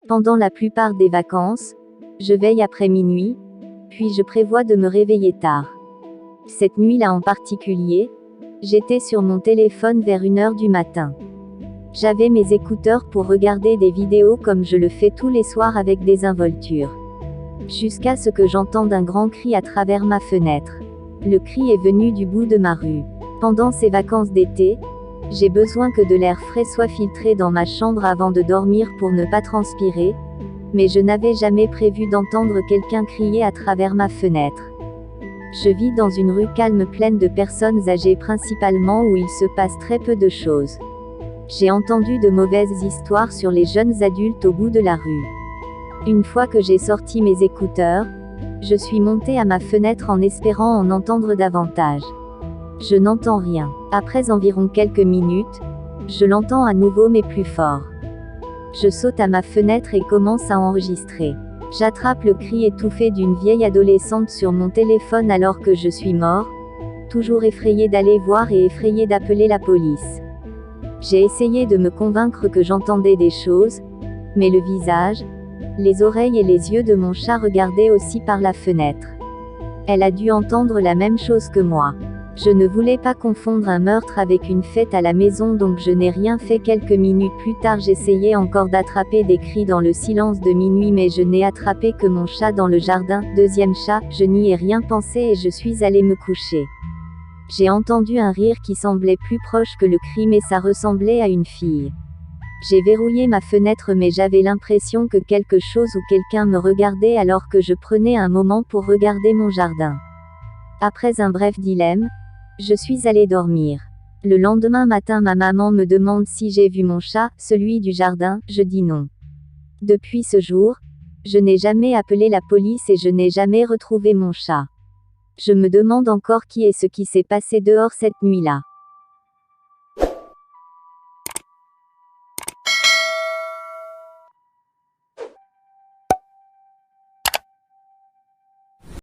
Pendant la plupart des vacances, je veille après minuit, puis je prévois de me réveiller tard. Cette nuit-là en particulier, j'étais sur mon téléphone vers 1h du matin. J'avais mes écouteurs pour regarder des vidéos comme je le fais tous les soirs avec désinvolture. Jusqu'à ce que j'entende un grand cri à travers ma fenêtre. Le cri est venu du bout de ma rue. Pendant ces vacances d'été, j'ai besoin que de l'air frais soit filtré dans ma chambre avant de dormir pour ne pas transpirer, mais je n'avais jamais prévu d'entendre quelqu'un crier à travers ma fenêtre. Je vis dans une rue calme pleine de personnes âgées principalement où il se passe très peu de choses. J'ai entendu de mauvaises histoires sur les jeunes adultes au bout de la rue. Une fois que j'ai sorti mes écouteurs, je suis montée à ma fenêtre en espérant en entendre davantage. Je n'entends rien. Après environ quelques minutes, je l'entends à nouveau mais plus fort. Je saute à ma fenêtre et commence à enregistrer. J'attrape le cri étouffé d'une vieille adolescente sur mon téléphone alors que je suis mort, toujours effrayée d'aller voir et effrayée d'appeler la police. J'ai essayé de me convaincre que j'entendais des choses, mais le visage, les oreilles et les yeux de mon chat regardaient aussi par la fenêtre. Elle a dû entendre la même chose que moi. Je ne voulais pas confondre un meurtre avec une fête à la maison donc je n'ai rien fait. Quelques minutes plus tard j'essayais encore d'attraper des cris dans le silence de minuit mais je n'ai attrapé que mon chat dans le jardin. Deuxième chat, je n'y ai rien pensé et je suis allée me coucher. J'ai entendu un rire qui semblait plus proche que le cri mais ça ressemblait à une fille. J'ai verrouillé ma fenêtre mais j'avais l'impression que quelque chose ou quelqu'un me regardait alors que je prenais un moment pour regarder mon jardin. Après un bref dilemme, je suis allée dormir. Le lendemain matin ma maman me demande si j'ai vu mon chat, celui du jardin, je dis non. Depuis ce jour, je n'ai jamais appelé la police et je n'ai jamais retrouvé mon chat. Je me demande encore qui est ce qui s'est passé dehors cette nuit-là.